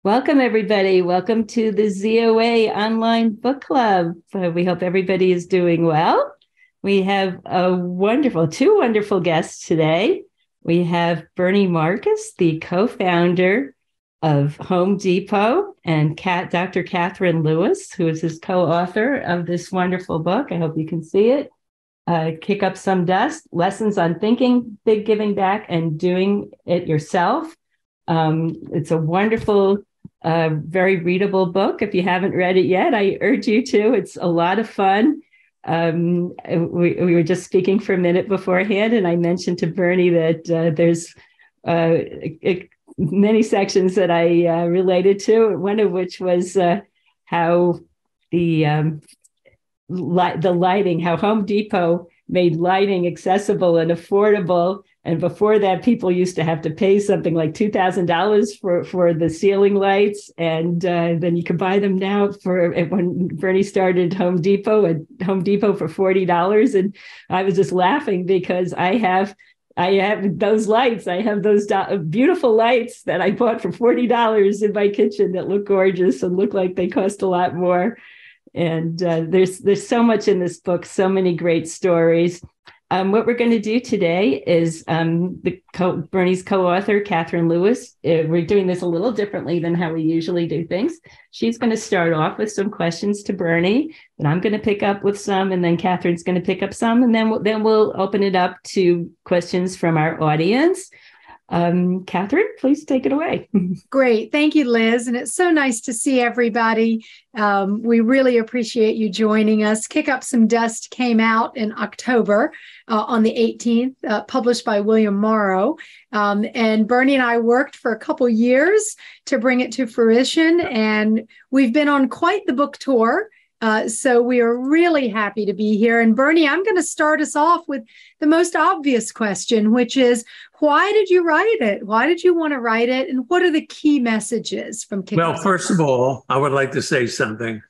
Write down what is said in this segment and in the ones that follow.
Welcome, everybody. Welcome to the ZOA Online Book Club. We hope everybody is doing well. We have two wonderful guests today. We have Bernie Marcus, the co-founder of Home Depot, and Dr. Catherine Lewis, who is his co-author of this wonderful book. I hope you can see it. Kick Up Some Dust, Lessons on Thinking Big, Giving Back, and Doing It Yourself. It's a wonderful, very readable book. If you haven't read it yet, I urge you to. It's a lot of fun. We were just speaking for a minute beforehand, and I mentioned to Bernie that there's many sections that I related to, one of which was how the lighting, how Home Depot made lighting accessible and affordable. And before that, people used to have to pay something like $2,000 for the ceiling lights. And then you can buy them now when Bernie started Home Depot for $40. And I was just laughing because I have those lights. I have those beautiful lights that I bought for $40 in my kitchen that look gorgeous and look like they cost a lot more. And there's so much in this book, so many great stories. What we're going to do today is Bernie's co-author, Catherine Lewis. We're doing this a little differently than how we usually do things. She's going to start off with some questions to Bernie, and I'm going to pick up with some, and then Catherine's going to pick up some, and then we'll open it up to questions from our audience. Catherine, please take it away. Great. Thank you, Liz. And it's so nice to see everybody. We really appreciate you joining us. Kick Up Some Dust came out in October on the 18th, published by William Morrow. And Bernie and I worked for a couple years to bring it to fruition. And we've been on quite the book tour. So we are really happy to be here. And Bernie, I'm going to start us off with the most obvious question, which is, why did you write it? Why did you want to write it? And what are the key messages from Kick Up Some Dust? First of all, I would like to say something.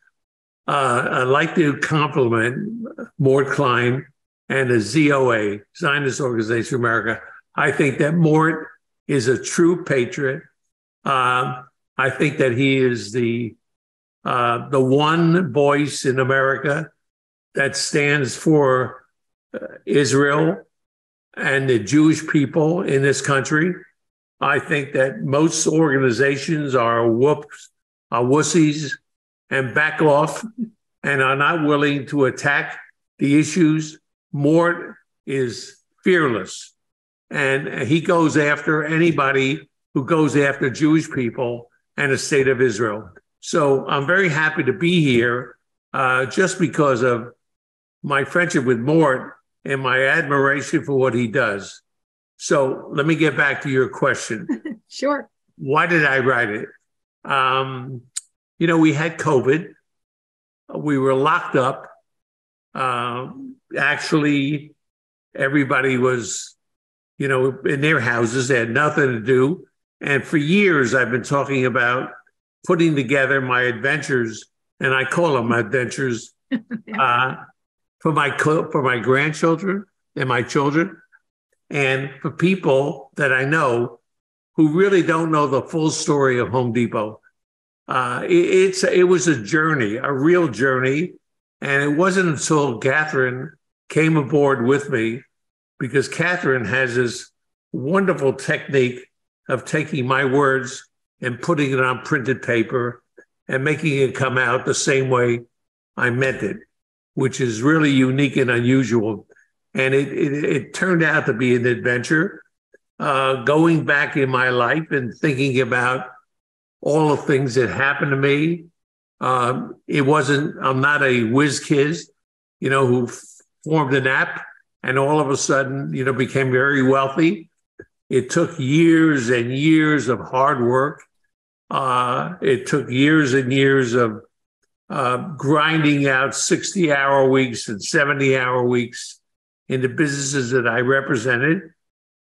I'd like to compliment Mort Klein and the ZOA, Zionist Organization of America. I think that Mort is a true patriot. I think that he is the one voice in America that stands for Israel and the Jewish people in this country. I think that most organizations are wussies and back off and are not willing to attack the issues. Mort is fearless, and he goes after anybody who goes after Jewish people and the state of Israel. So I'm very happy to be here just because of my friendship with Mort and my admiration for what he does. So let me get back to your question. Sure. Why did I write it? We had COVID. We were locked up. Actually, everybody was, in their houses. They had nothing to do. And for years, I've been talking about putting together my adventures, and I call them adventures, for my grandchildren and my children, and for people that I know who really don't know the full story of Home Depot. It was a journey, a real journey, and it wasn't until Catherine came aboard with me, because Catherine has this wonderful technique of taking my words and putting it on printed paper and making it come out the same way I meant it, which is really unique and unusual. And it turned out to be an adventure, going back in my life and thinking about all the things that happened to me. I'm not a whiz kid, who formed an app and all of a sudden, became very wealthy. It took years and years of hard work. It took years and years of grinding out 60-hour weeks and 70-hour weeks in the businesses that I represented.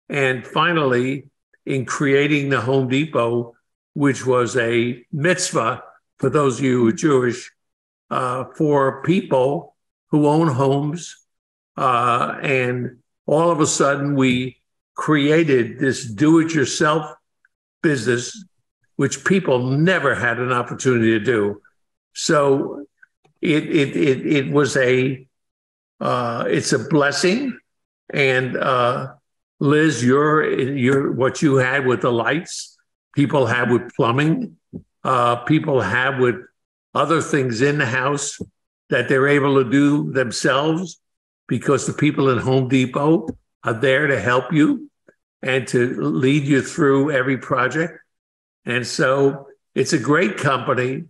And finally, in creating the Home Depot, which was a mitzvah, for those of you who are Jewish, for people who own homes. And all of a sudden, we created this do-it-yourself business which people never had an opportunity to do. So it was it's a blessing. And Liz, you're what you had with the lights, people have with plumbing, people have with other things in the house that they're able to do themselves, because the people in Home Depot are there to help you and to lead you through every project. And so it's a great company.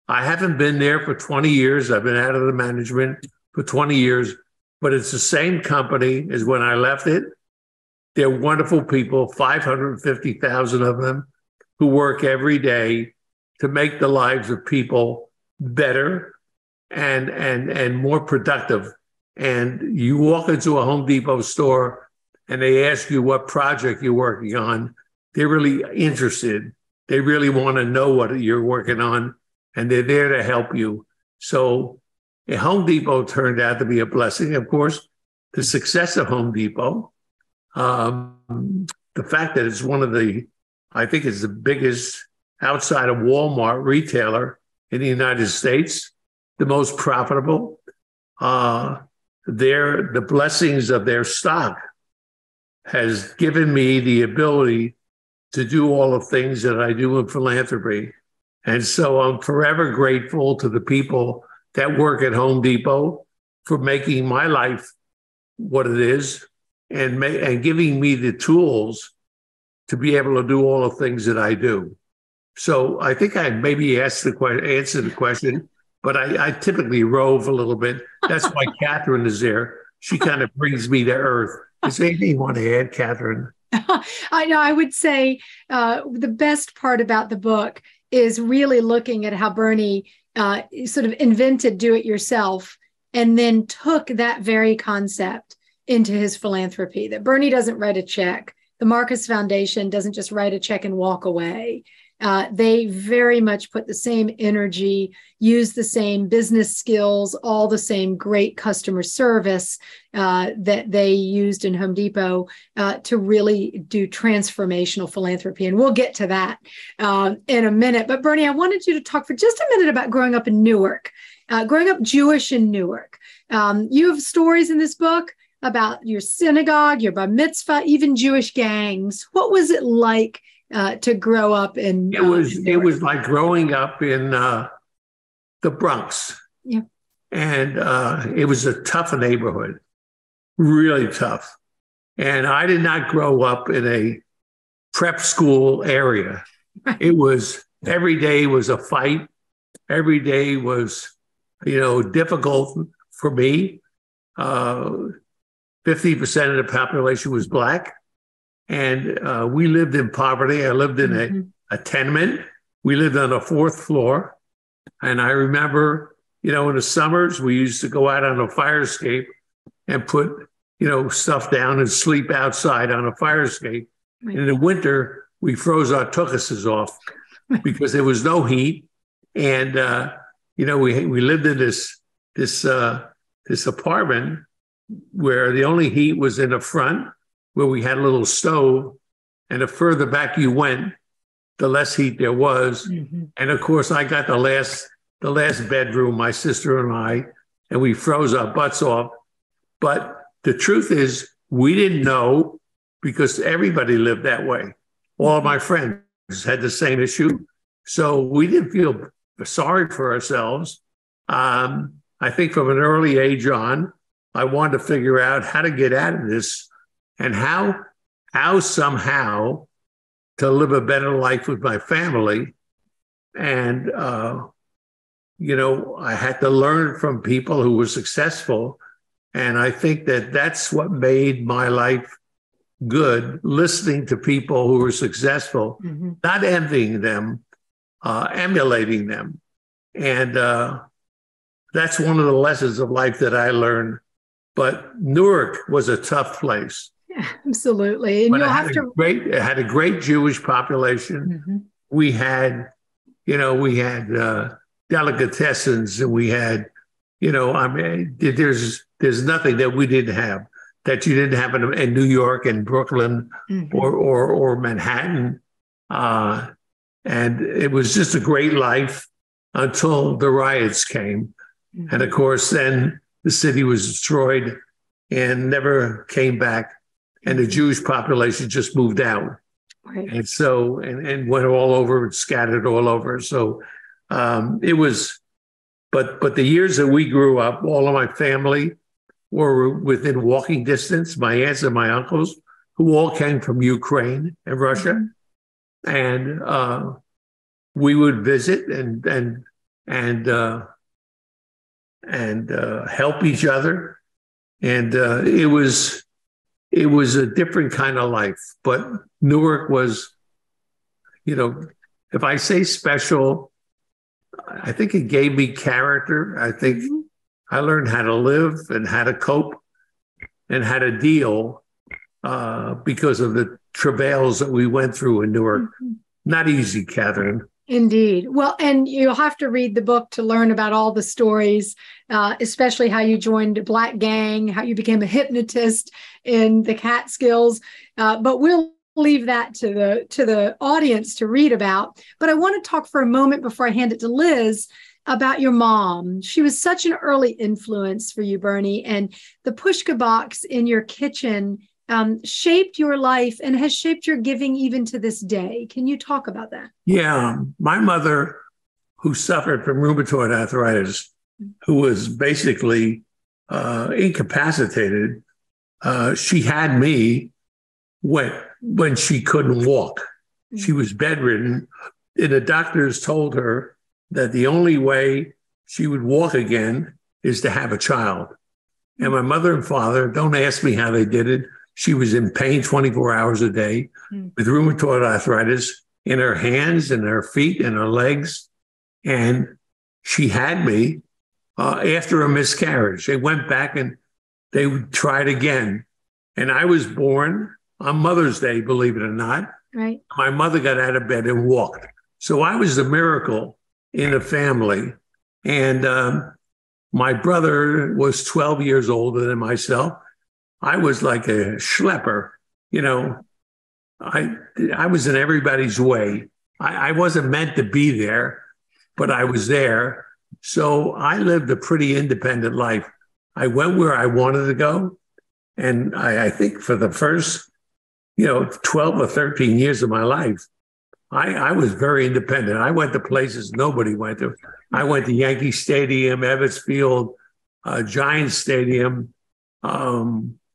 I haven't been there for 20 years. I've been out of the management for 20 years, but it's the same company as when I left it. They're wonderful people, 550,000 of them, who work every day to make the lives of people better and more productive. And you walk into a Home Depot store and they ask you what project you're working on. They're really interested. They really want to know what you're working on, and they're there to help you. So Home Depot turned out to be a blessing. Of course, the success of Home Depot, the fact that it's I think it's the biggest outside of Walmart retailer in the United States, the most profitable. The blessings of their stock has given me the ability to do all the things that I do in philanthropy. And so I'm forever grateful to the people that work at Home Depot for making my life what it is and giving me the tools to be able to do all the things that I do. So I think I maybe answered the question, but I typically rove a little bit. That's why Catherine is there. She kind of brings me to earth. Is there anything you want to add, Catherine? I know. I would say the best part about the book is really looking at how Bernie sort of invented do-it-yourself and then took that very concept into his philanthropy, that Bernie doesn't write a check. The Marcus Foundation doesn't just write a check and walk away. They very much put the same energy, use the same business skills, all the same great customer service that they used in Home Depot to really do transformational philanthropy. And we'll get to that in a minute. But Bernie, I wanted you to talk for just a minute about growing up in Newark, growing up Jewish in Newark. You have stories in this book about your synagogue, your bar mitzvah, even Jewish gangs. What was it like to grow up in? It was like growing up in the Bronx. Yeah. And it was a tough neighborhood, really tough. And I did not grow up in a prep school area. Right. It was, every day was a fight. Every day was, difficult for me. 50% of the population was Black. And we lived in poverty. I lived in a tenement. We lived on the 4th floor. And I remember, in the summers, we used to go out on a fire escape and put, stuff down and sleep outside on a fire escape. Right. In the winter, we froze our tuchuses off because there was no heat. And, we lived in this apartment where the only heat was in the front, where we had a little stove, and the further back you went, the less heat there was. Mm-hmm. And of course, I got the last bedroom, my sister and I, and we froze our butts off. But the truth is, we didn't know, because everybody lived that way. All of my friends had the same issue. So we didn't feel sorry for ourselves. I think from an early age on, I wanted to figure out how to get out of this and how somehow to live a better life with my family. And, I had to learn from people who were successful. And I think that that's what made my life good, listening to people who were successful, not envying them, emulating them. And that's one of the lessons of life that I learned. But Newark was a tough place. Yeah, absolutely. And but it had a great Jewish population. Mm-hmm. We had delicatessens, and we had, there's nothing that we didn't have that you didn't have in New York and Brooklyn or Manhattan. And it was just a great life until the riots came. Mm-hmm. And of course, then the city was destroyed and never came back. And the Jewish population just moved out. Right. And so, and went all over, scattered all over. So it was, but the years that we grew up, all of my family were within walking distance, my aunts and my uncles, who all came from Ukraine and Russia. Mm-hmm. And we would visit and help each other. And it was a different kind of life. But Newark was, if I say special, I think it gave me character. I think I learned how to live and how to cope and how to deal because of the travails that we went through in Newark. Mm-hmm. Not easy, Catherine. Indeed. Well, and you'll have to read the book to learn about all the stories, especially how you joined a black gang, how you became a hypnotist in the Catskills. But we'll leave that to the audience to read about. But I want to talk for a moment before I hand it to Liz about your mom. She was such an early influence for you, Bernie, and the pushka box in your kitchen shaped your life and has shaped your giving even to this day. Can you talk about that? Yeah. My mother, who suffered from rheumatoid arthritis, who was basically incapacitated, she had me when she couldn't walk. Mm-hmm. She was bedridden, and the doctors told her that the only way she would walk again is to have a child. Mm-hmm. And my mother and father, don't ask me how they did it. She was in pain 24 hours a day with rheumatoid arthritis in her hands and her feet and her legs. And she had me after a miscarriage. They went back and they tried again. And I was born on Mother's Day, believe it or not. Right. My mother got out of bed and walked. So I was the miracle in the family. And my brother was 12 years older than myself. I was like a schlepper, I was in everybody's way. I wasn't meant to be there, but I was there. So I lived a pretty independent life. I went where I wanted to go. And I think for the first, 12 or 13 years of my life, I was very independent. I went to places nobody went to. I went to Yankee Stadium, Ebbets Field, Giants Stadium,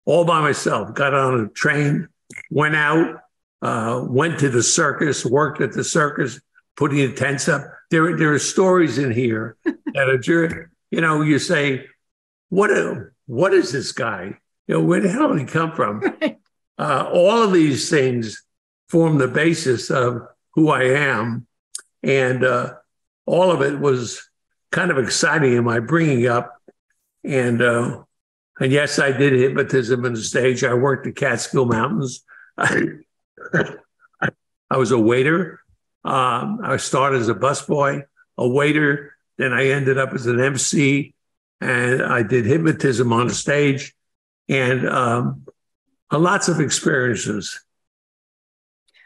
all by myself. Got on a train, went out, went to the circus, worked at the circus, putting the tents up. There are stories in here that are, you say, what is this guy? Where the hell did he come from? All of these things form the basis of who I am. And all of it was kind of exciting in my bringing up. And yes, I did hypnotism on the stage. I worked the Catskill Mountains. I was a waiter. I started as a busboy, a waiter. Then I ended up as an MC, and I did hypnotism on the stage, and lots of experiences.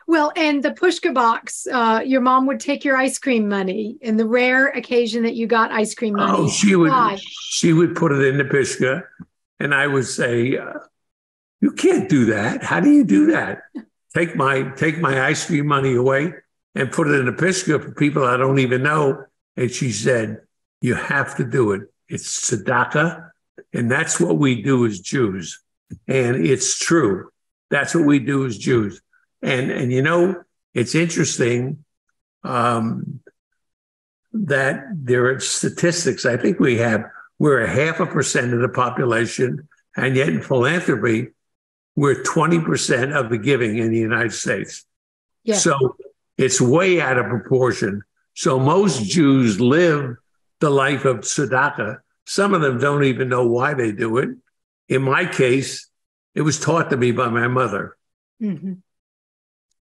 Well, and the pushka box, your mom would take your ice cream money in the rare occasion that you got ice cream money. Oh, she would put it in the pushka. And I would say, you can't do that. How do you do that? Take my ice cream money away and put it in a pushka for people I don't even know. And she said, you have to do it. It's tzedakah. And that's what we do as Jews. And it's true. That's what we do as Jews. And it's interesting that there are statistics. I think we're 0.5% of the population, and yet in philanthropy, we're 20% of the giving in the United States. Yeah. So it's way out of proportion. So most Jews live the life of tzedakah. Some of them don't even know why they do it. In my case, it was taught to me by my mother. Mm-hmm.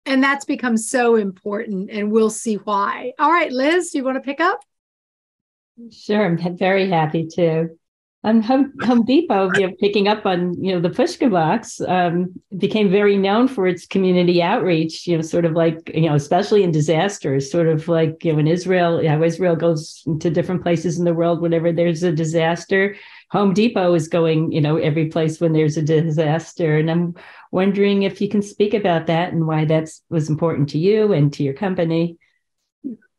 And that's become so important, and we'll see why. All right, Liz, do you want to pick up? Sure, I'm very happy to. Home Depot, picking up on, the Pushka box, became very known for its community outreach, sort of like, especially in disasters, sort of like, in Israel, how Israel goes to different places in the world whenever there's a disaster. Home Depot is going, every place when there's a disaster. And I'm wondering if you can speak about that and why that was important to you and to your company.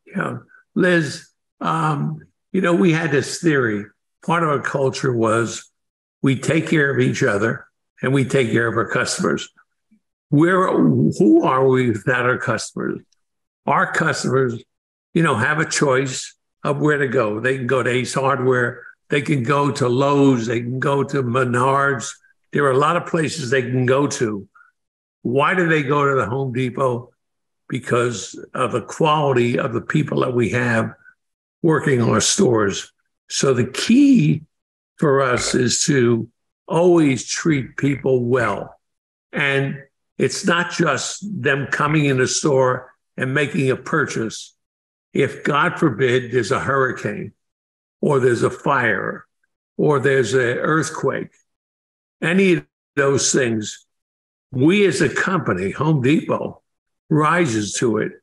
Yeah, Liz, we had this theory. Part of our culture was we take care of each other and we take care of our customers. Who are we without our customers? Our customers, have a choice of where to go. They can go to Ace Hardware. They can go to Lowe's. They can go to Menards. There are a lot of places they can go to. Why do they go to the Home Depot? Because of the quality of the people that we have working our stores. So the key for us is to always treat people well. And it's not just them coming in the store and making a purchase. If, God forbid, there's a hurricane or there's a fire or there's an earthquake, any of those things, we as a company, Home Depot, rises to it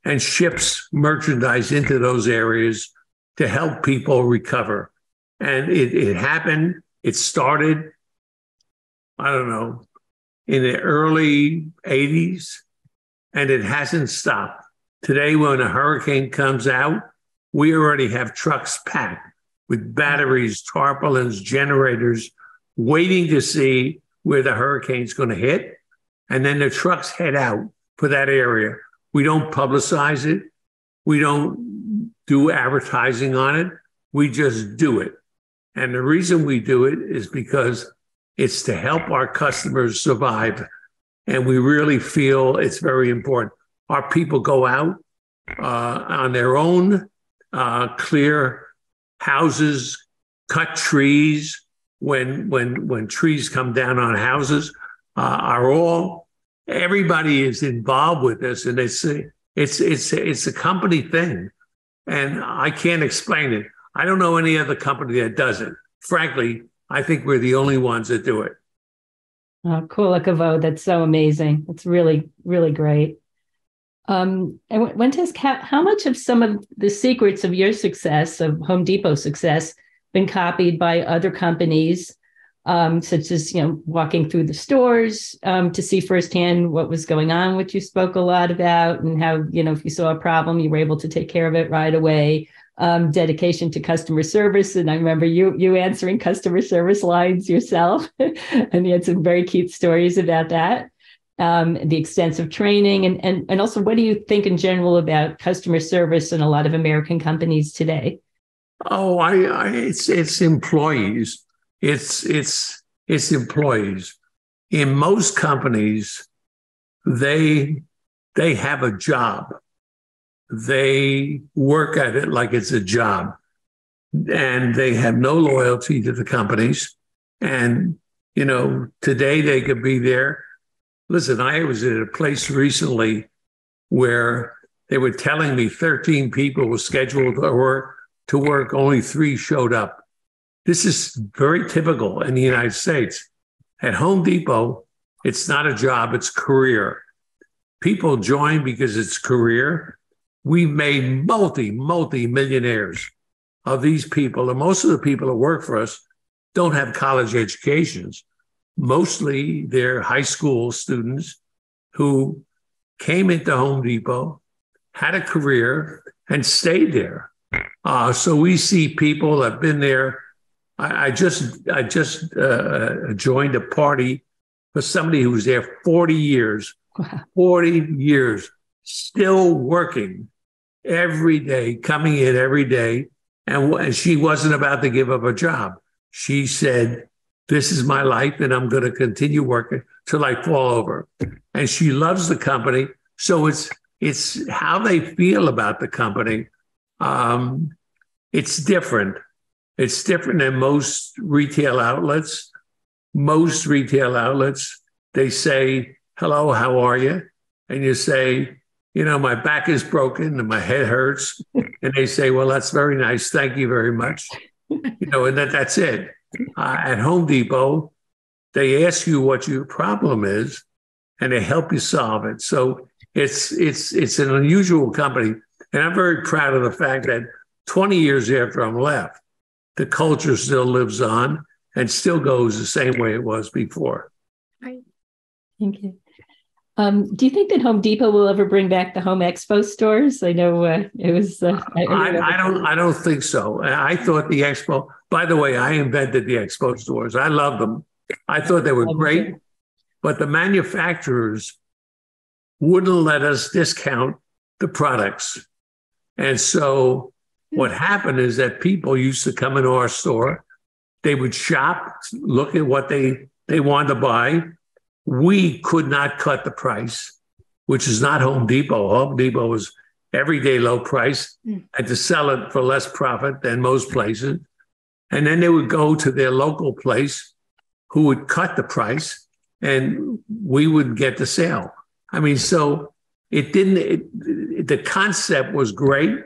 and ships merchandise into those areas to help people recover. And it happened. It started, I don't know, in the early 80s, and it hasn't stopped. Today, when a hurricane comes out, we already have trucks packed with batteries, tarpaulins, generators, waiting to see where the hurricane's going to hit. And then the trucks head out for that area. We don't publicize it. We don't do advertising on it. We just do it. And the reason we do it is because it's to help our customers survive. And we really feel it's very important. Our people go out on their own, clear houses, cut trees when trees come down on houses, everybody is involved with this, and it's a company thing. And I can't explain it. I don't know any other company that does it. Frankly, I think we're the only ones that do it. Oh, cool, Kavod. That's so amazing. It's really, really great. I want to ask how much of some of the secrets of your success, of Home Depot success, been copied by other companies, such as, walking through the stores to see firsthand what was going on, which you spoke a lot about, and how, if you saw a problem, you were able to take care of it right away. Dedication to customer service. And I remember you answering customer service lines yourself, and you had some very cute stories about that. The extensive training, and also, what do you think in general about customer service in a lot of American companies today? Oh, it's employees. It's employees. In most companies, they have a job. They work at it like it's a job, and they have no loyalty to the companies. And, today they could be there. Listen, I was at a place recently where they were telling me 13 people were scheduled to work, only 3 showed up. This is very typical in the United States. At Home Depot, it's not a job, it's career. People join because it's career. We've made multi-millionaires of these people. And most of the people that work for us don't have college educations. Mostly they're high school students who came into Home Depot, had a career, and stayed there. So we see people that have been there. I just joined a party for somebody who was there 40 years, 40 years, still working every day, coming in every day. And she wasn't about to give up a job. She said, this is my life, and I'm going to continue working till I fall over. And she loves the company. So it's how they feel about the company. It's different. It's different than most retail outlets. Most retail outlets, they say, hello, how are you? And you say, my back is broken and my head hurts. And they say, well, that's very nice. Thank you very much. And that's it. At Home Depot, they ask you what your problem is, and they help you solve it. So it's an unusual company, and I'm very proud of the fact that 20 years after I'm left, the culture still lives on and still goes the same way it was before. Right. Thank you. Do you think that Home Depot will ever bring back the Home Expo stores? I know it was. I don't think so. I thought the Expo. By the way, I invented the Expo stores. I love them. I thought they were great, but the manufacturers wouldn't let us discount the products, and so what happened is that people used to come into our store. They would shop, look at what they wanted to buy. We could not cut the price, which is not Home Depot. Home Depot was everyday low price and to sell it for less profit than most places. And then they would go to their local place who would cut the price and we would get the sale. I mean, so the concept was great,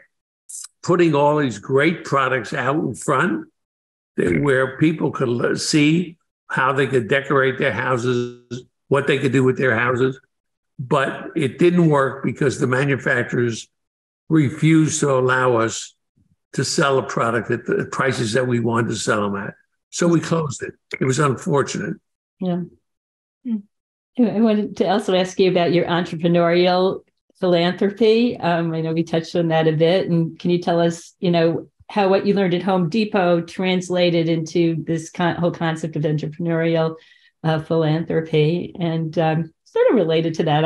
putting all these great products out in front where people could see how they could decorate their houses, what they could do with their houses. But it didn't work because the manufacturers refused to allow us to sell a product at the prices that we wanted to sell them at. So we closed it. It was unfortunate. Yeah. I wanted to also ask you about your entrepreneurial philanthropy. I know we touched on that a bit. And can you tell us, how what you learned at Home Depot translated into this whole concept of entrepreneurial philanthropy? And sort of related to that,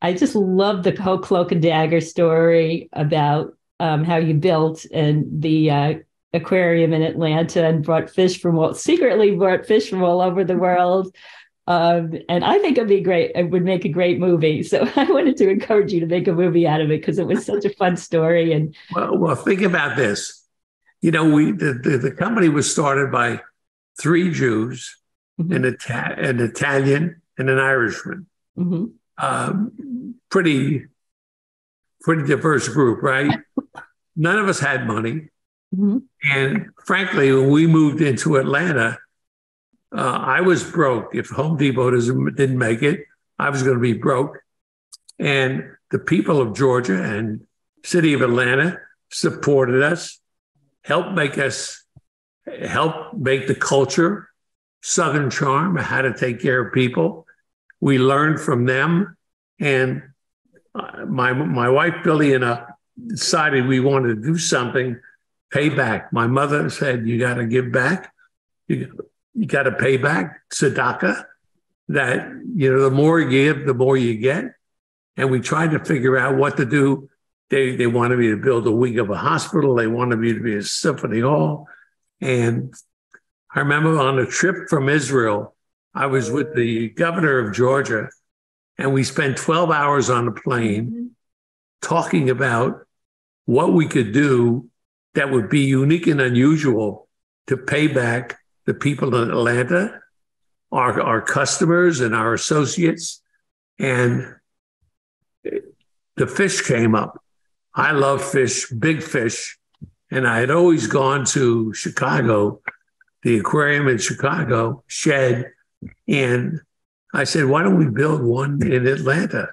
I just love the whole Cloak and Dagger story about how you built and the aquarium in Atlanta and secretly brought fish from all over the world. And I think it would make a great movie. So I wanted to encourage you to make a movie out of it because it was such a fun story. And well, think about this. The company was started by 3 Jews, an Italian, and an Irishman. Pretty diverse group, right? None of us had money. And frankly, when we moved into Atlanta, I was broke. If Home Depot didn't make it, I was going to be broke. And the people of Georgia and city of Atlanta supported us, helped make the culture, Southern charm, how to take care of people. We learned from them. And my wife, Billy, and I decided we wanted to do something, pay back. My mother said, you got to give back. You got to pay back, tzedakah, that, the more you give, the more you get. And we tried to figure out what to do. They wanted me to build a wing of a hospital. They wanted me to be a symphony hall. And I remember on a trip from Israel, I was with the governor of Georgia, and we spent 12 hours on the plane talking about what we could do that would be unique and unusual to pay back the people in Atlanta, our customers and our associates. And the fish came up. I love fish, big fish. And I had always gone to Chicago, the aquarium in Chicago, Shed. And I said, why don't we build one in Atlanta?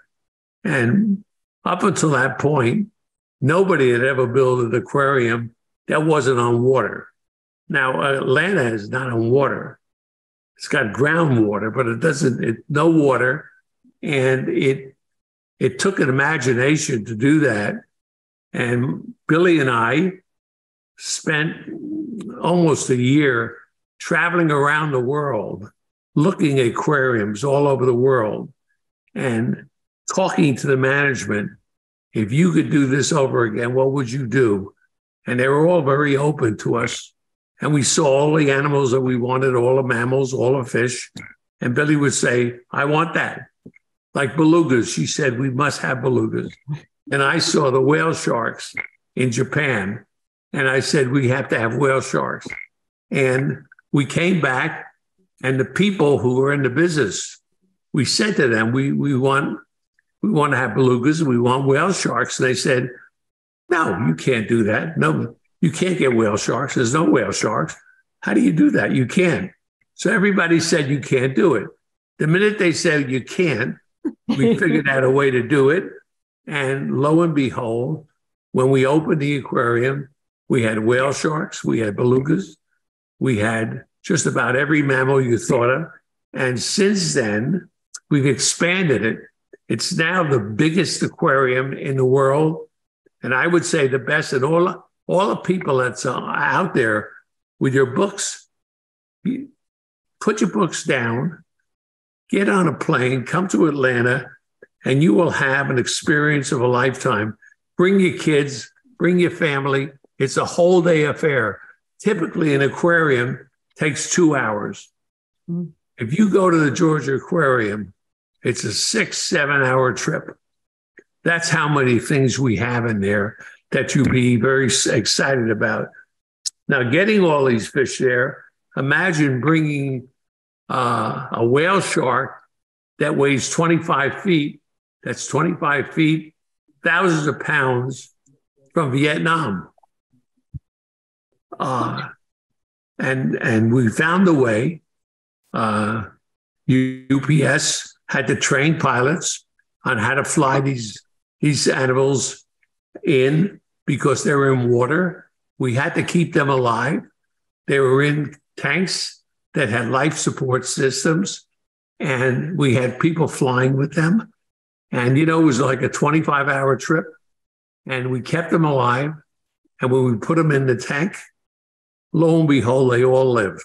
And up until that point, nobody had ever built an aquarium that wasn't on water. Now, Atlanta is not on water. It's got groundwater, but no water. And it took an imagination to do that. And Billy and I spent almost a year traveling around the world, looking at aquariums all over the world and talking to the management. If you could do this over again, what would you do? And they were all very open to us. And we saw all the animals that we wanted, all the mammals, all the fish. And Billy would say, I want that. Like belugas. She said, we must have belugas. And I saw the whale sharks in Japan. And I said, we have to have whale sharks. And we came back, and the people who were in the business, we said to them, we want to have belugas, we want whale sharks. And they said, no, you can't do that. No, you can't get whale sharks. There's no whale sharks. How do you do that? You can't. So everybody said you can't do it. The minute they said you can't, we figured out a way to do it. And lo and behold, when we opened the aquarium, we had whale sharks, we had belugas, we had just about every mammal you thought of. And since then, we've expanded it. It's now the biggest aquarium in the world. And I would say the best. And all the people that's out there with your books, put your books down, get on a plane, come to Atlanta, and you will have an experience of a lifetime. Bring your kids, bring your family. It's a whole day affair. Typically, an aquarium takes 2 hours. Mm. If you go to the Georgia Aquarium, it's a 6-7 hour trip. That's how many things we have in there that you'd be very excited about. Now, getting all these fish there, imagine bringing a whale shark that weighs 25 feet. That's 25 feet, thousands of pounds from Vietnam. And we found a way. UPS had to train pilots on how to fly these animals in because they were in water. We had to keep them alive. They were in tanks that had life support systems, and we had people flying with them. And, it was like a 25-hour trip, and we kept them alive. And when we put them in the tank, lo and behold, they all lived.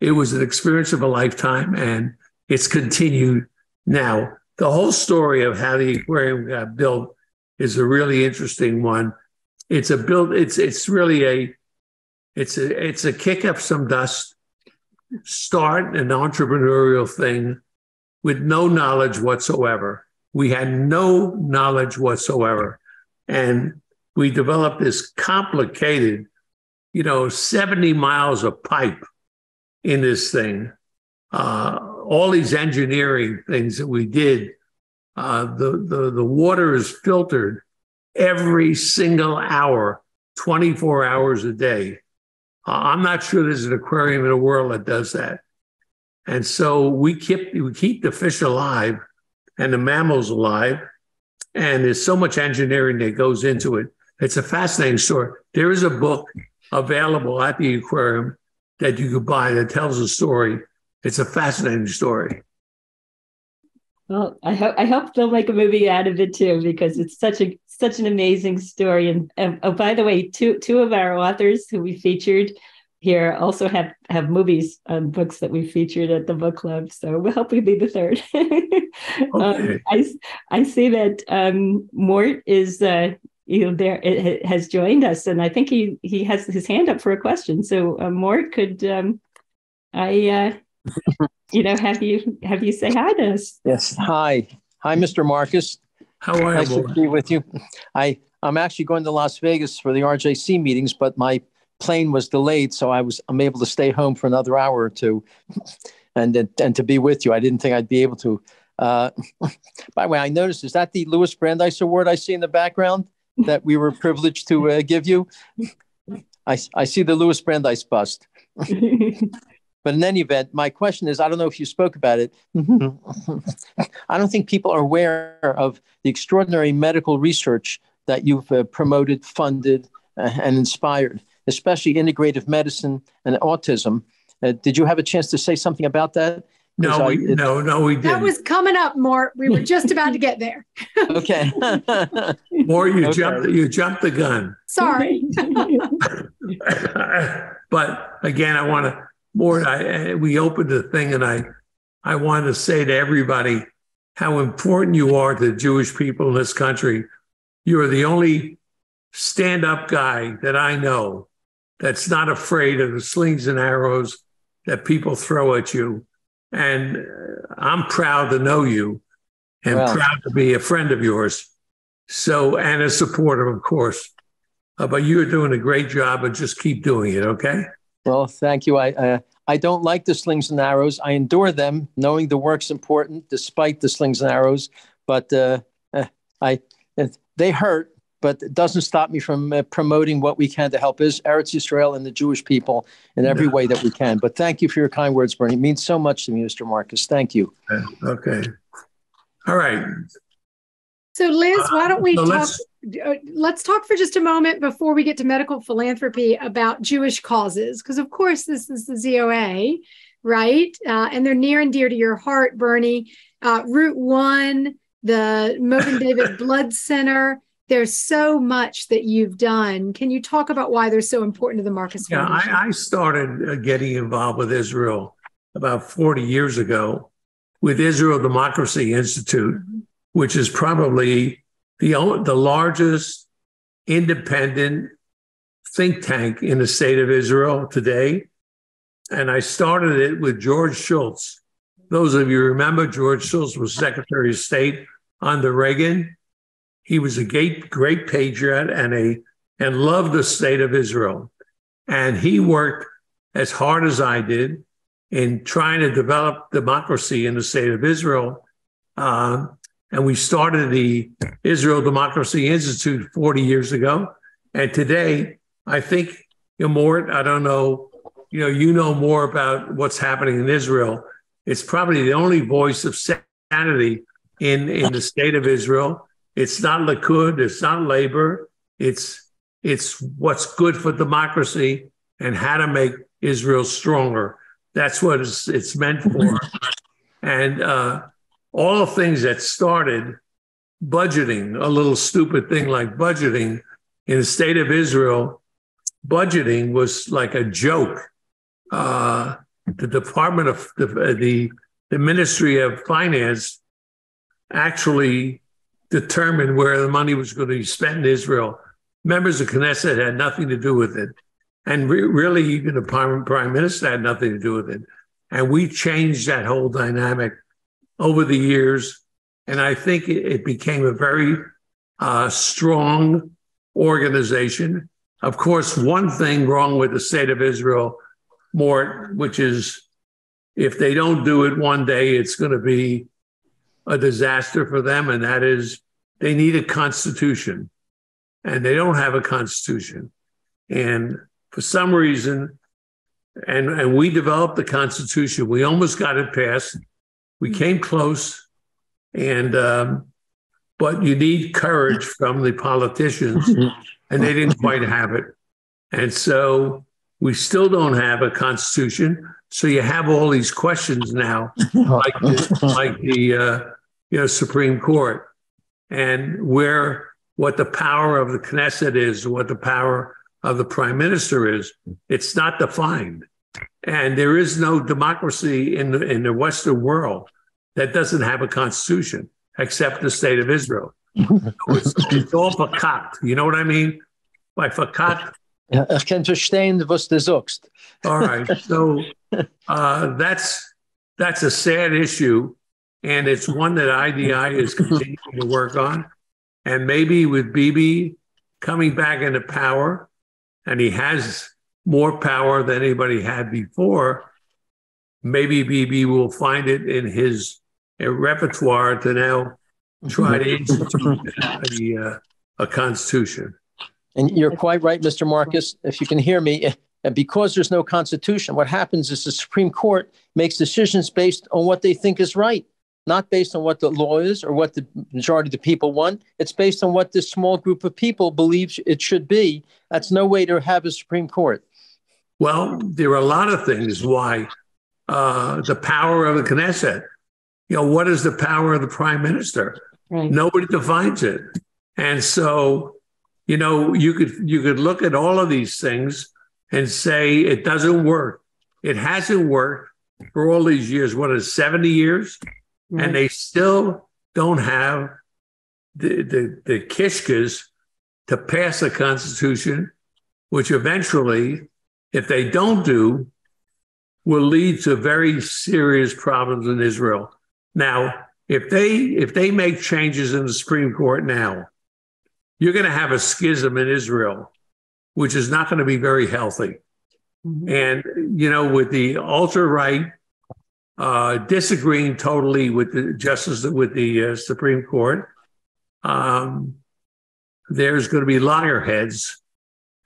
It was an experience of a lifetime, and it's continued now. The whole story of how the aquarium got built is a really interesting one. It's a kick up some dust, start an entrepreneurial thing with no knowledge whatsoever. We had no knowledge whatsoever. And we developed this complicated, 70 miles of pipe in this thing. All these engineering things that we did, the water is filtered every single hour, 24 hours a day. I'm not sure there's an aquarium in the world that does that. And so we keep the fish alive and the mammals alive. And there's so much engineering that goes into it. It's a fascinating story. There is a book available at the aquarium that you could buy that tells a story. It's a fascinating story. Well, I hope they'll make a movie out of it too, because it's such an amazing story. And oh, by the way, two of our authors who we featured here also have movies on books that we featured at the book club. So we hope we'll be the third. Okay. I see that Mort is there has joined us, and I think he has his hand up for a question. So Mort, could have you say hi to us? Yes. Hi, Mr. Marcus. How are you? Nice to be with you. I'm actually going to Las Vegas for the RJC meetings, but my plane was delayed, so I'm able to stay home for another hour or two, and to be with you. I didn't think I'd be able to. By the way, I noticed, is that the Louis Brandeis Award I see in the background that we were privileged to give you? I see the Louis Brandeis bust. But in any event, my question is, I don't know if you spoke about it. I don't think people are aware of the extraordinary medical research that you've promoted, funded, and inspired, especially integrative medicine and autism. Did you have a chance to say something about that? No, we didn't. That was coming up, Mort. We were just about to get there. Okay. Mort, you jumped the gun. Sorry. But again, I want to, Mort, we opened the thing, and I wanted to say to everybody how important you are to the Jewish people in this country. You are the only stand-up guy that I know that's not afraid of the slings and arrows that people throw at you. And I'm proud to know you and proud to be a friend of yours. So, and a supporter, of course. But you're doing a great job, and just keep doing it, okay? Well, thank you. I don't like the slings and arrows. I endure them, knowing the work's important, despite the slings and arrows. But they hurt. but it doesn't stop me from promoting what we can to help Eretz Yisrael and the Jewish people in every way that we can. But thank you for your kind words, Bernie. It means so much to me, Mr. Marcus. Thank you. Okay. All right. So, Liz, why don't we let's talk for just a moment before we get to medical philanthropy about Jewish causes, because of course this is the ZOA, right? And they're near and dear to your heart, Bernie. Route 1, the Mogen David Blood Center. There's so much that you've done. Can you talk about why they're so important to the Marcus Foundation? I started getting involved with Israel about 40 years ago with Israel Democracy Institute, which is probably the largest independent think tank in the state of Israel today. And I started it with George Shultz. Those of you remember, George Shultz was Secretary of State under Reagan. He was a great patriot and loved the state of Israel. And he worked as hard as I did in trying to develop democracy in the state of Israel. And we started the Israel Democracy Institute 40 years ago. And today, I think, Mort, I don't know, you know more about what's happening in Israel. It's probably the only voice of sanity in the state of Israel. It's not Likud, it's not Labor. It's what's good for democracy and how to make Israel stronger. That's what it's meant for. And all the things that started budgeting, a little stupid thing like budgeting in the state of Israel, budgeting was like a joke. The Department of the Ministry of Finance actually determined where the money was going to be spent in Israel. Members of Knesset had nothing to do with it. And really, even the prime minister had nothing to do with it. And we changed that whole dynamic over the years. And I think it became a very strong organization. Of course, one thing wrong with the state of Israel, Mort, which is if they don't do it one day, it's going to be a disaster for them. And that is they need a constitution. And they don't have a constitution. And for some reason, and we developed the Constitution. We almost got it passed. We came close, and but you need courage from the politicians, and they didn't quite have it. And so we still don't have a Constitution. So you have all these questions now, like the Supreme Court, and what the power of the Knesset is, what the power of the prime minister is. It's not defined. And there is no democracy in the Western world that doesn't have a constitution, except the state of Israel. It's all verkakt. You know what I mean? By verkakt. Ich kann verstehen, was du sagst. All right. So that's a sad issue. And it's one that IDI is continuing to work on. And maybe with Bibi coming back into power, and he has more power than anybody had before, maybe Bibi will find it in his repertoire to now try to institute a constitution. And you're quite right, Mr. Marcus, if you can hear me. And because there's no constitution, what happens is the Supreme Court makes decisions based on what they think is right, not based on what the law is or what the majority of the people want. It's based on what this small group of people believes it should be. That's no way to have a Supreme Court. Well, there are a lot of things why the power of the Knesset. What is the power of the prime minister? Right. Nobody defines it. And so, you could look at all of these things and say it doesn't work. It hasn't worked for all these years. What is 70 years? Right. And they still don't have the kishkas to pass a constitution, which eventually, if they don't do, will lead to very serious problems in Israel. Now, if they make changes in the Supreme Court now, you're going to have a schism in Israel, which is not going to be very healthy. Mm-hmm. And, with the ultra-right disagreeing totally with the Supreme Court, there's going to be loggerheads.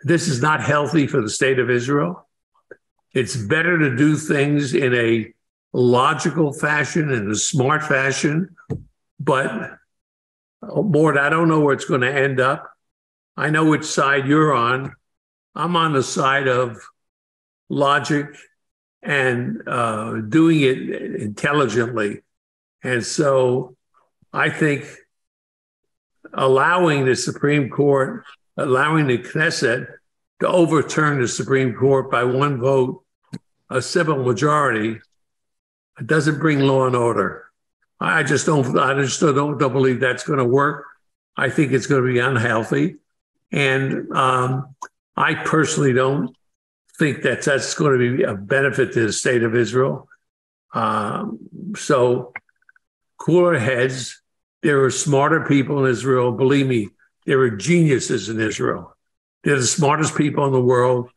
This is not healthy for the state of Israel. It's better to do things in a logical fashion, in a smart fashion. But, Mort, I don't know where it's going to end up. I know which side you're on. I'm on the side of logic and doing it intelligently. And so I think allowing the Supreme Court, allowing the Knesset to overturn the Supreme Court by one vote, a civil majority, it doesn't bring law and order. I just don't believe that's going to work. I think it's going to be unhealthy. And I personally don't think that that's going to be a benefit to the state of Israel. So cooler heads. There are smarter people in Israel. Believe me, there are geniuses in Israel. They're the smartest people in the world,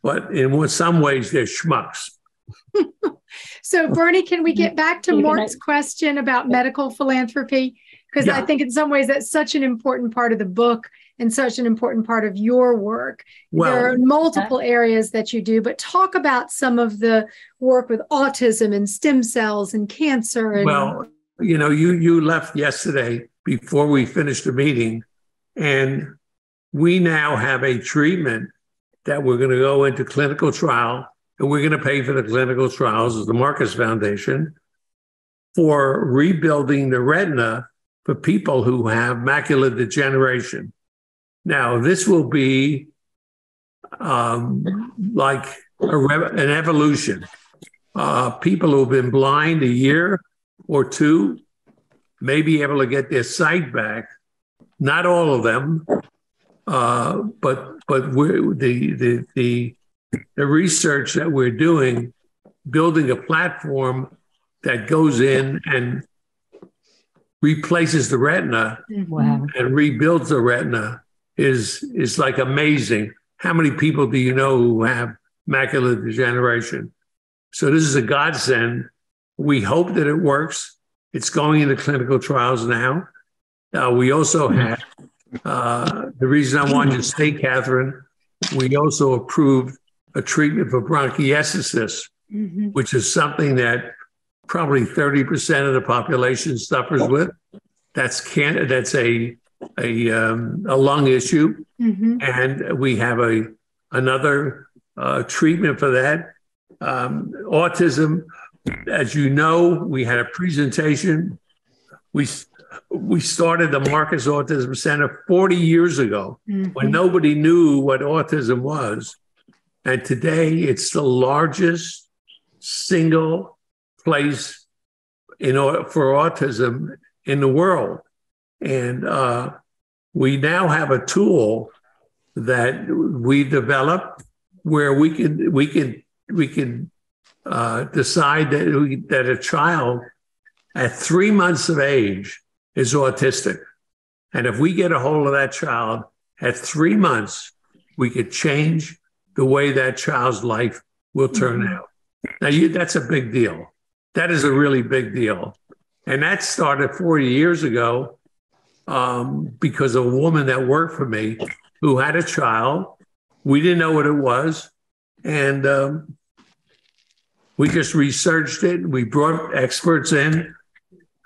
but in some ways they're schmucks. So, Bernie, can we get back to Mort's question about medical philanthropy? Because I think in some ways that's such an important part of the book and such an important part of your work. Well, there are multiple areas that you do, but talk about some of the work with autism and stem cells and cancer. And well, you know, you left yesterday before we finished the meeting, and we now have a treatment that we're going to go into clinical trial, and we're going to pay for the clinical trials as the Marcus Foundation for rebuilding the retina for people who have macular degeneration. Now, this will be like an evolution. People who've been blind a year or two may be able to get their sight back. Not all of them, but the research that we're doing, building a platform that goes in and replaces the retina and rebuilds the retina is like amazing. How many people do you know who have macular degeneration? So this is a godsend. We hope that it works. It's going into clinical trials now. We also have, the reason I wanted to say, Catherine, we also approved a treatment for bronchiectasis, which is something that probably 30% of the population suffers with. That's a lung issue, and we have another treatment for that. Autism, as you know, we had a presentation. We started the Marcus Autism Center 40 years ago when nobody knew what autism was, and today it's the largest single place for autism in the world. And we now have a tool that we developed where we can decide that a child at 3 months of age is autistic. And if we get a hold of that child at 3 months, we could change the way that child's life will turn out. Now, that's a big deal. That is a really big deal. And that started 40 years ago because of a woman that worked for me who had a child. We didn't know what it was. And we just researched it. We brought experts in.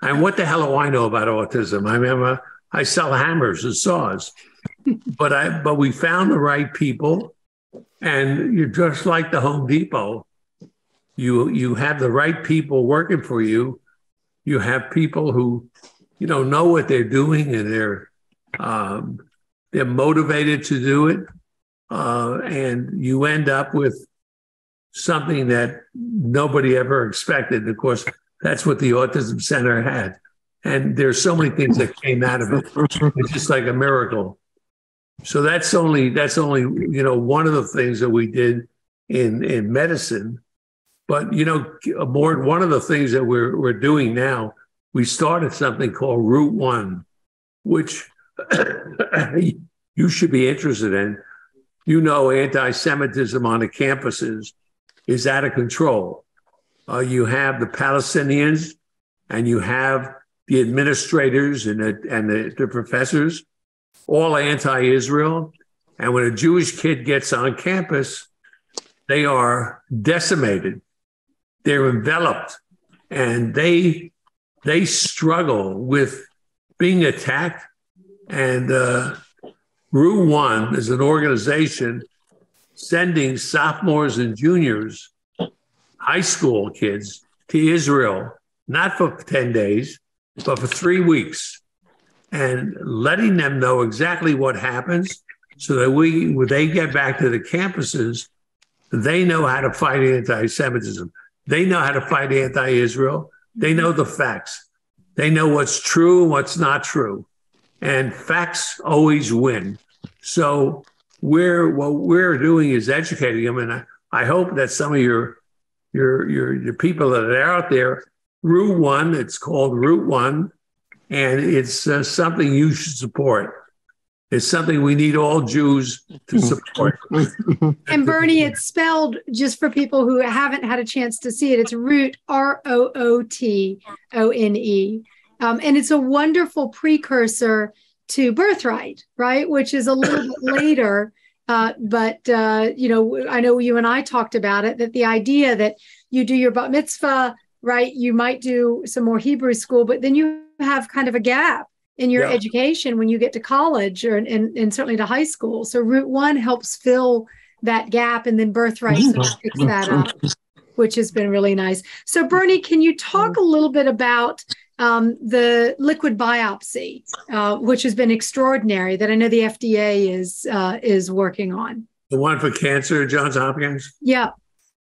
And what the hell do I know about autism? I mean, I sell hammers and saws. But we found the right people. And you're just like the Home Depot. You have the right people working for you. You have people who, know what they're doing, and they're motivated to do it. And you end up with something that nobody ever expected. Of course, that's what the Autism Center had. And there's so many things that came out of it. It's just like a miracle. So that's only one of the things that we did in medicine. But Mort, one of the things that we're doing now, we started something called Route One, which you should be interested in. Anti-Semitism on the campuses is out of control. You have the Palestinians, and you have the administrators and the professors all anti-Israel. And when a Jewish kid gets on campus, they are decimated. They're enveloped, and they struggle with being attacked. And Route One is an organization sending sophomores and juniors, high school kids, to Israel, not for 10 days, but for 3 weeks, and letting them know exactly what happens so that when they get back to the campuses, they know how to fight anti-Semitism. They know how to fight anti-Israel. They know the facts. They know what's true and what's not true. And facts always win. So what we're doing is educating them. And I hope that some of your people that are out there, Route One, it's called Route One, and it's something you should support. It's something we need all Jews to support. And Bernie, it's spelled, just for people who haven't had a chance to see it, it's Root, Rootone. And it's a wonderful precursor to Birthright, right? Which is a little bit later. But I know you and I talked about it, that the idea that you do your bat mitzvah, right? You might do some more Hebrew school, but then you have kind of a gap in your education when you get to college and certainly to high school. So Route One helps fill that gap, and then Birthright sort of picks that up, which has been really nice. So Bernie, can you talk a little bit about the liquid biopsy, which has been extraordinary, that I know the FDA is working on? The one for cancer, Johns Hopkins? Yeah.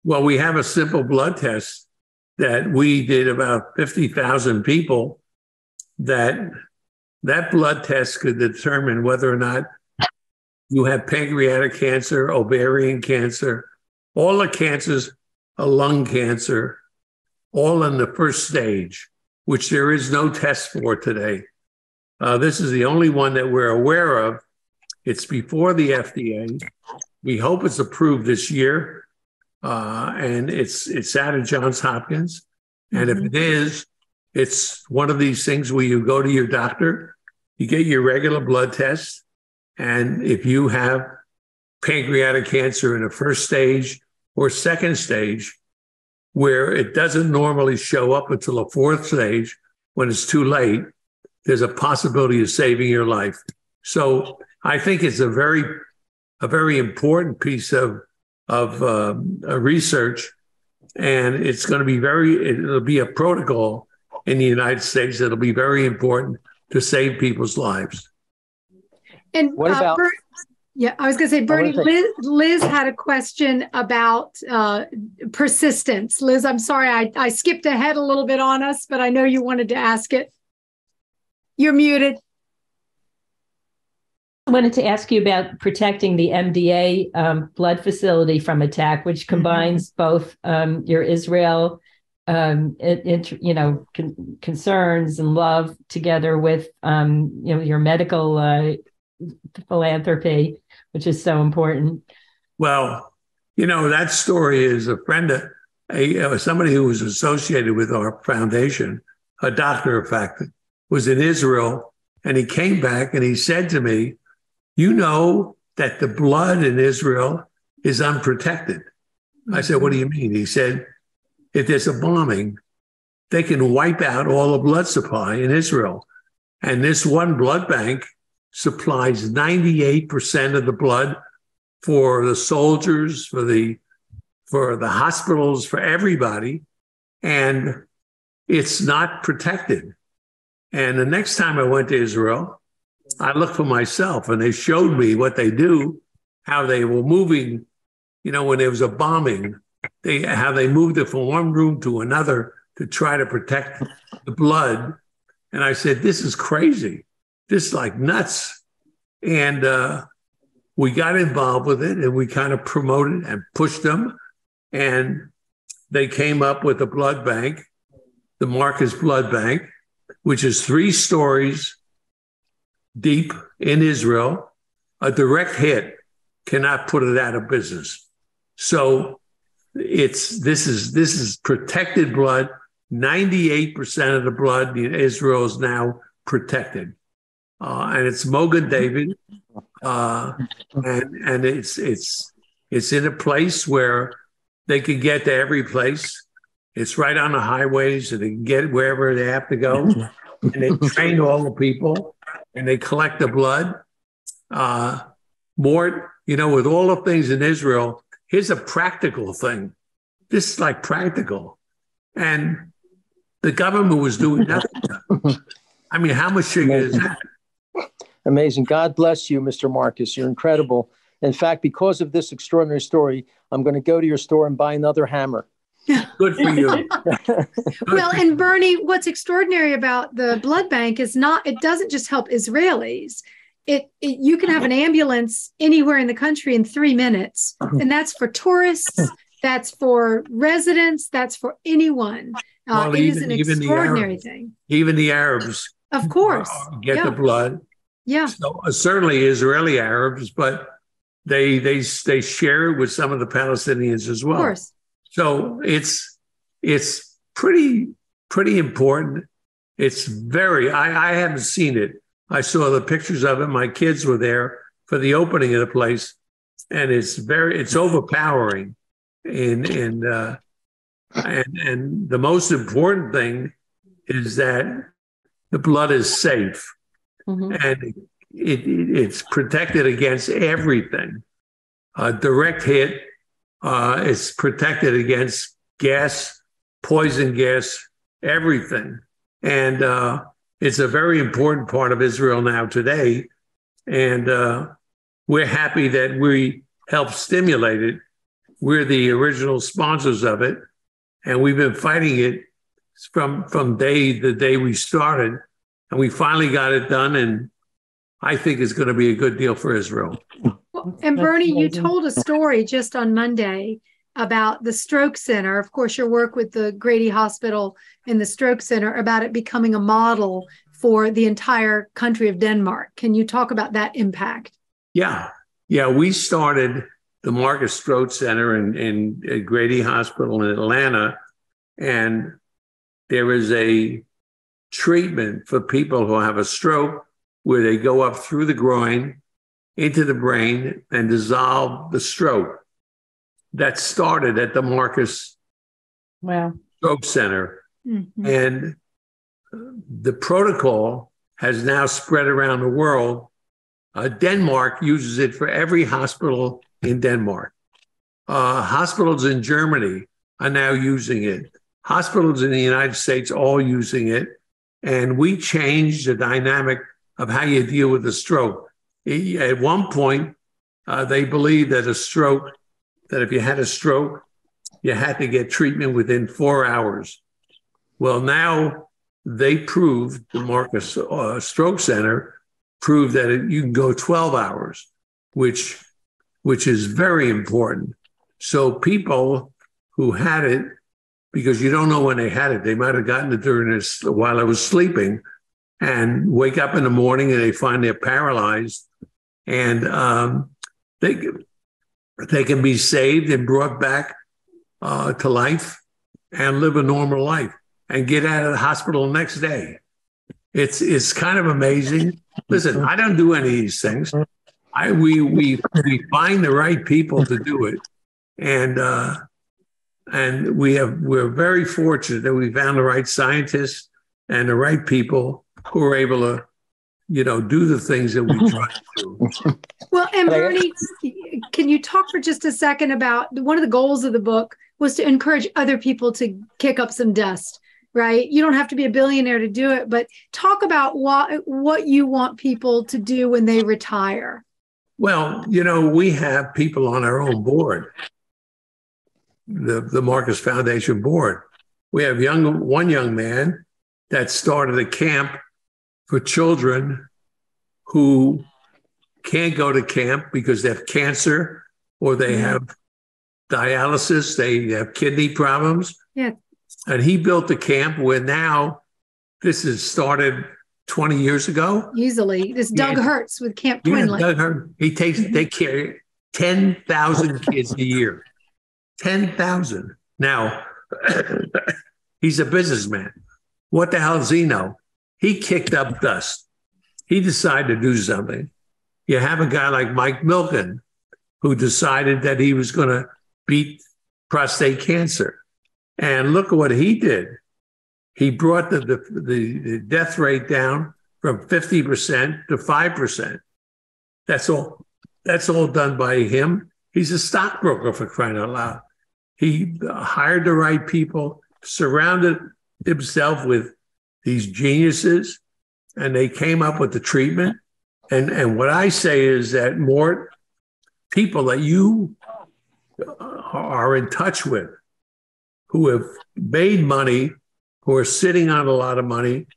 Well, we have a simple blood test that we did about 50,000 people, that blood test could determine whether or not you have pancreatic cancer, ovarian cancer, all the cancers, a lung cancer, all in the first stage, which there is no test for today. This is the only one that we're aware of. It's before the FDA. We hope it's approved this year, and it's out of Johns Hopkins. And if it is, it's one of these things where you go to your doctor, you get your regular blood test, and if you have pancreatic cancer in the first stage or second stage, where it doesn't normally show up until the fourth stage when it's too late, there's a possibility of saving your life. So I think it's a very important piece of research, and it's going to be it'll be a protocol in the United States that'll be very important to save people's lives. And what about? I was going to say, Bernie, Liz had a question about persistence. Liz, I'm sorry, I skipped ahead a little bit on us, but I know you wanted to ask it. You're muted. I wanted to ask you about protecting the MDA blood facility from attack, which combines both your Israel concerns and love together with your medical philanthropy, which is so important. Well, that story is a friend of somebody who was associated with our foundation, a doctor, in fact, was in Israel, and he came back and he said to me, that the blood in Israel is unprotected. I said, what do you mean? He said, if there's a bombing, they can wipe out all the blood supply in Israel. And this one blood bank supplies 98% of the blood for the soldiers, for the hospitals, for everybody. And it's not protected. And the next time I went to Israel, I looked for myself, and they showed me what they do, how they were moving, when there was a bombing, how they moved it from one room to another to try to protect the blood. And I said, this is crazy. This is like nuts. And we got involved with it, and we kind of promoted and pushed them. And they came up with a blood bank, the Marcus Blood Bank, which is 3 stories deep in Israel. A direct hit cannot put it out of business. So this is protected blood. 98% of the blood in Israel is now protected. and it's Mogan David, and it's in a place where they can get to every place. It's right on the highways, and they can get wherever they have to go. And they train all the people, and they collect the blood. Mort, with all the things in Israel, here's a practical thing. This is like practical. And the government was doing nothing. I mean, how much sugar is that? Amazing. God bless you, Mr. Marcus. You're incredible. In fact, because of this extraordinary story, I'm going to go to your store and buy another hammer. Good for you. Well, and Bernie, what's extraordinary about the blood bank is it doesn't just help Israelis. You can have an ambulance anywhere in the country in 3 minutes, and that's for tourists, that's for residents, that's for anyone. Well, it is an extraordinary thing. Even the Arabs, of course, get the blood. Yeah, so, certainly Israeli Arabs, but they share it with some of the Palestinians as well. Of course. So it's pretty important. It's very. I haven't seen it. I saw the pictures of it. My kids were there for the opening of the place, and it's overpowering. And the most important thing is that the blood is safe, and it's protected against everything. A direct hit is protected against gas, poison gas, everything, and it's a very important part of Israel now today, and we're happy that we helped stimulate it. We're the original sponsors of it, and we've been fighting it from the day we started, and we finally got it done, and I think it's going to be a good deal for Israel. Well, and Bernie, you told a story just on Monday about the Stroke Center. Of course, your work with the Grady Hospital and the Stroke Center, about it becoming a model for the entire country of Denmark. Can you talk about that impact? Yeah. We started the Marcus Stroke Center in Grady Hospital in Atlanta, and there is a treatment for people who have a stroke where they go up through the groin into the brain and dissolve the stroke. That started at the Marcus Stroke Center. Mm-hmm. And the protocol has now spread around the world. Denmark uses it for every hospital in Denmark. Hospitals in Germany are now using it. Hospitals in the United States all using it. And we changed the dynamic of how you deal with a stroke. At one point, they believed that if you had a stroke, you had to get treatment within 4 hours. Well, now they proved, the Marcus Stroke Center proved that you can go 12 hours, which is very important. So people who had it, because you don't know when they had it, they might have gotten it while I was sleeping, and wake up in the morning and they find they're paralyzed, and they can be saved and brought back to life and live a normal life and get out of the hospital the next day. It's kind of amazing. Listen, I don't do any of these things. We find the right people to do it, and we're very fortunate that we found the right scientists and the right people who are able to, do the things that we try to do. Well, and Bernie, can you talk for just a second about one of the goals of the book was to encourage other people to kick up some dust, right? You don't have to be a billionaire to do it, but talk about what you want people to do when they retire. Well, we have people on our own board, the Marcus Foundation board. We have one young man that started a camp for children who can't go to camp because they have cancer or they have dialysis, they have kidney problems. Yeah. And he built a camp where now this has started 20 years ago. Easily. This Doug Hertz with Camp Twinley. Doug Hertz. He take care of 10,000 kids a year. 10,000. Now, he's a businessman. What the hell does he know? He kicked up dust. he decided to do something. You have a guy like Mike Milken, who decided that he was going to beat prostate cancer. And look at what he did. He brought the death rate down from 50% to 5%. That's all. That's all done by him. He's a stockbroker, for crying out loud. He hired the right people, surrounded himself with these geniuses, and they came up with the treatment. And what I say is that more people that you are in touch with who have made money, who are sitting on a lot of money,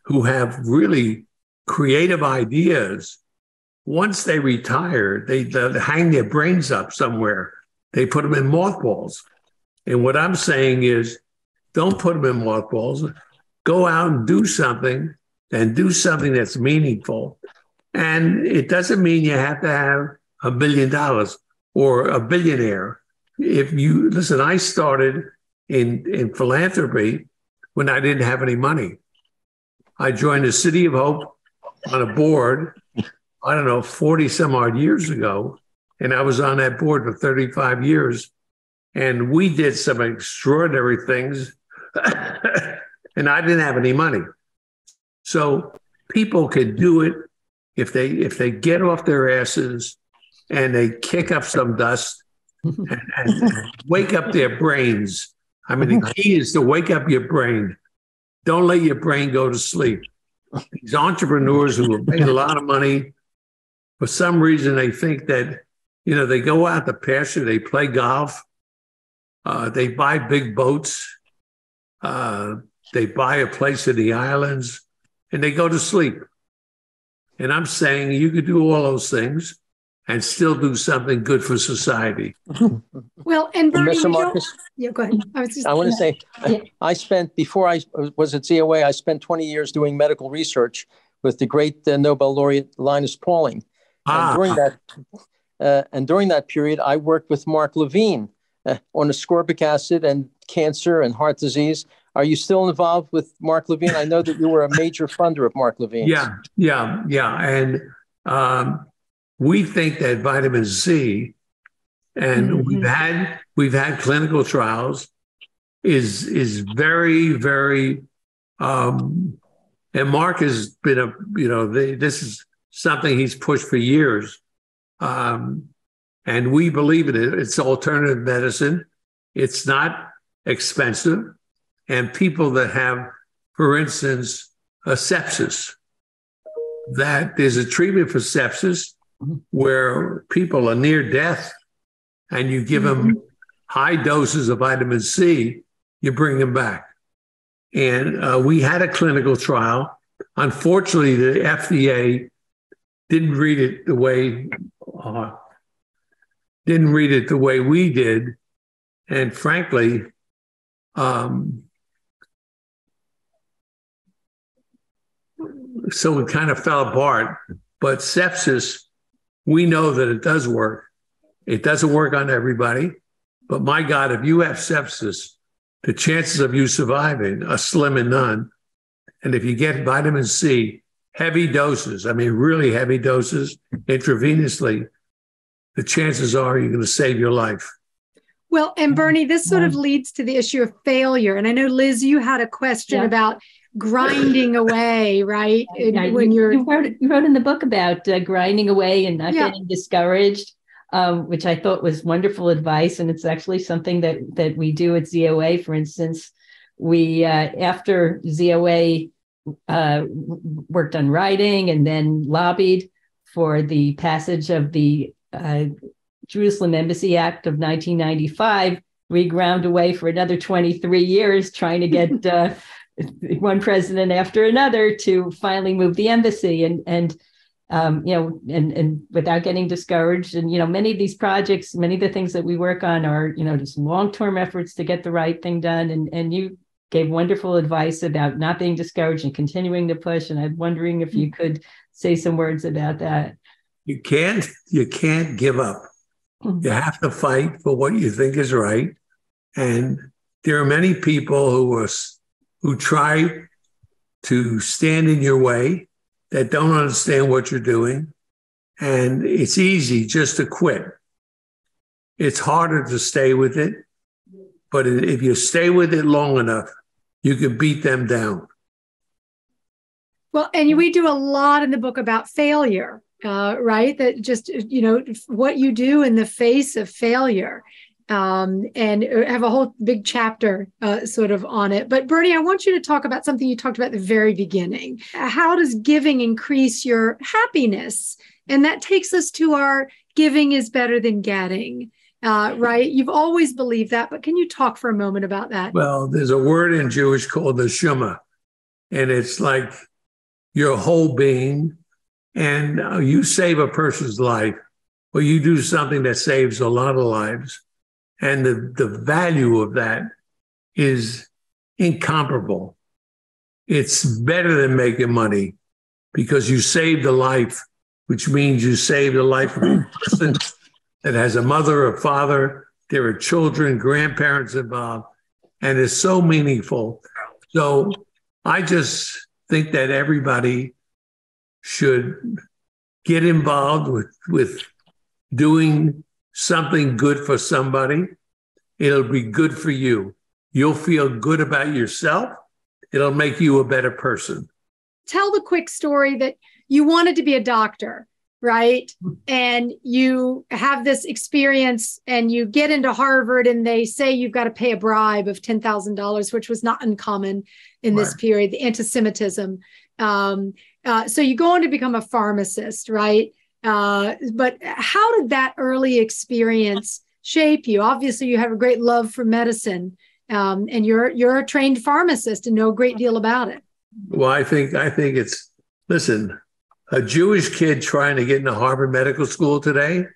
who have really creative ideas, once they retire, they hang their brains up somewhere. They put them in mothballs. And what I'm saying is, don't put them in mothballs. Go out and do something, and do something that's meaningful. And it doesn't mean you have to have $1 billion or a billionaire. If you listen, I started in philanthropy when I didn't have any money. I joined the City of Hope on a board, I don't know, 40 some odd years ago. And I was on that board for 35 years. And we did some extraordinary things. And I didn't have any money. So people can do it if they get off their asses and they kick up some dust and wake up their brains. I mean, the key is to wake up your brain. Don't let your brain go to sleep. These entrepreneurs who have made a lot of money, for some reason, they think that, they go out to pasture, they play golf, they buy big boats, they buy a place in the islands, and they go to sleep. And I'm saying you could do all those things and still do something good for society. Well, and Bernie, Mr. Marcus, go ahead. I want to say, I spent, before I was at ZOA, I spent 20 years doing medical research with the great Nobel laureate Linus Pauling. And during that period, I worked with Mark Levine on ascorbic acid and cancer and heart disease. Are you still involved with Mark Levine? I know that you were a major funder of Mark Levine. Yeah. And we think that vitamin C, and we've had clinical trials, is very, very. And Mark has been this is something he's pushed for years, and we believe in it. It's alternative medicine. It's not expensive. And people that have, for instance, a sepsis, that there's a treatment for sepsis where people are near death and you give them high doses of vitamin C, you bring them back. And we had a clinical trial. Unfortunately, the FDA didn't read it the way we did. And frankly, so it kind of fell apart. But sepsis, we know that it does work. It doesn't work on everybody. But my God, if you have sepsis, the chances of you surviving are slim and none. And if you get vitamin C, heavy doses, I mean, really heavy doses intravenously, the chances are you're going to save your life. Well, and Bernie, this sort of leads to the issue of failure. And I know, Liz, you had a question about grinding away, right? When you wrote in the book about grinding away and not getting discouraged, which I thought was wonderful advice. And it's actually something that we do at ZOA. For instance, we, after ZOA worked on writing and then lobbied for the passage of the Jerusalem Embassy Act of 1995, we ground away for another 23 years trying to get one president after another to finally move the embassy, and without getting discouraged. And many of these projects, many of the things that we work on are just long-term efforts to get the right thing done. And you gave wonderful advice about not being discouraged and continuing to push. And I'm wondering if you could say some words about that. You can't give up. You have to fight for what you think is right. And there are many people who try to stand in your way. that don't understand what you're doing. And it's easy just to quit. It's harder to stay with it. But if you stay with it long enough, you can beat them down. Well, and we do a lot in the book about failure, right? That just, what you do in the face of failure. And have a whole big chapter sort of on it. But Bernie, I want you to talk about something you talked about at the very beginning. How does giving increase your happiness? And that takes us to our giving is better than getting, right? You've always believed that, but can you talk for a moment about that? Well, there's a word in Jewish called the Shema, and it's like your whole being, and you save a person's life, or you do something that saves a lot of lives. And the value of that is incomparable. It's better than making money because you saved a life, which means you saved the life of a person that has a mother, a father, there are children, grandparents involved, and it's so meaningful. So I just think that everybody should get involved with doing something good for somebody. It'll be good for you. You'll feel good about yourself. It'll make you a better person. Tell the quick story that you wanted to be a doctor, right? And you have this experience and you get into Harvard and they say you've got to pay a bribe of $10,000, which was not uncommon in this period, the anti-Semitism. So you go on to become a pharmacist, right? But how did that early experience shape you? Obviously, you have a great love for medicine, and you're a trained pharmacist and know a great deal about it. Well, I think it's, listen, a Jewish kid trying to get into Harvard Medical School today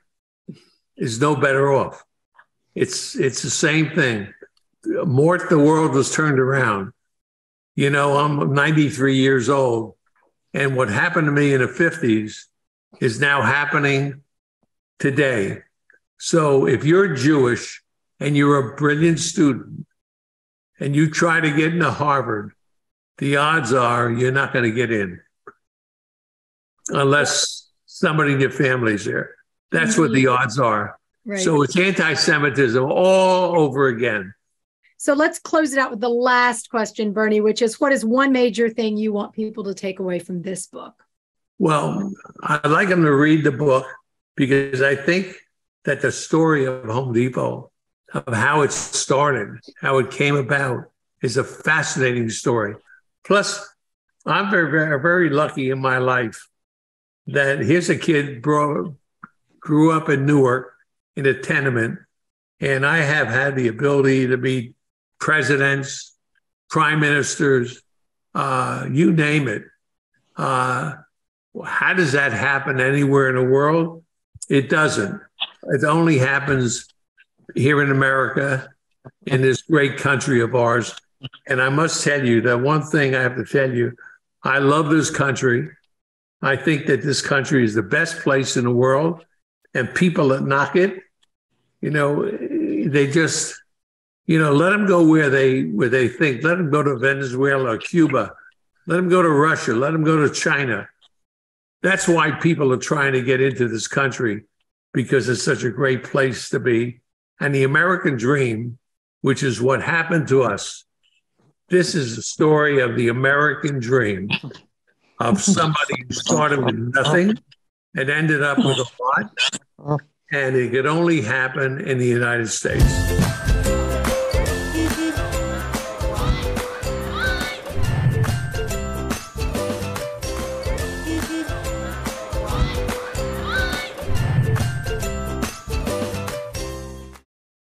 is no better off. It's the same thing. Mort, the world was turned around. I'm 93 years old, and what happened to me in the 50s is now happening today. So if you're Jewish and you're a brilliant student and you try to get into Harvard, the odds are you're not going to get in unless somebody in your family's there. That's what the odds are. Right. So it's anti-Semitism all over again. So let's close it out with the last question, Bernie, which is, what is one major thing you want people to take away from this book? Well, I'd like them to read the book because I think that the story of Home Depot, of how it started, how it came about, is a fascinating story. Plus, I'm very, very, very lucky in my life that here's a kid grew up in Newark in a tenement, and I have had the ability to meet presidents, prime ministers, you name it. How does that happen anywhere in the world? It doesn't. It only happens here in America, in this great country of ours. And I must tell you that one thing I have to tell you, I love this country. I think that this country is the best place in the world. And people that knock it, they just, let them go where they think. Let them go to Venezuela or Cuba. Let them go to Russia. Let them go to China. That's why people are trying to get into this country, because it's such a great place to be. And the American dream, which is what happened to us, this is the story of the American dream of somebody who started with nothing and ended up with a lot. And it could only happen in the United States.